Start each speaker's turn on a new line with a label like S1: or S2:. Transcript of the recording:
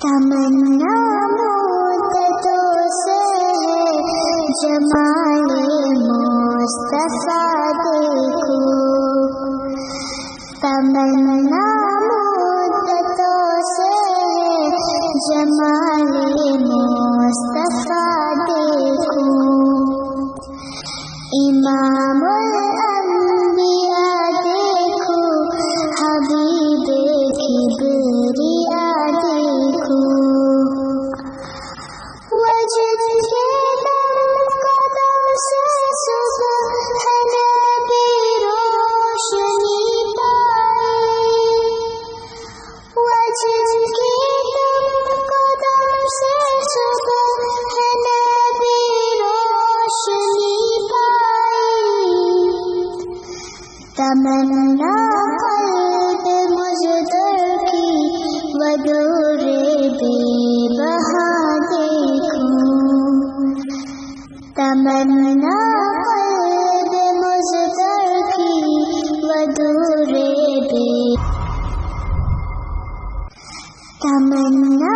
S1: تمنا مدتوں سے ہے جمال مصطفیٰ دیکھو، تمنا مدتوں سے ہے جمال مصطفیٰ دیکھو، امام الانبیاء دیکھو، حبیب کبریا دیکھو، وجد کے دم قدم سے صبح نبی روشنی پائے، وجد کے دم قدم سے صبح نبی روشنی پائے، تمنا قلب مجدر کی ودور بے بہا دیکھو، تمنا قلب مجدر کی ودور بے، تمنا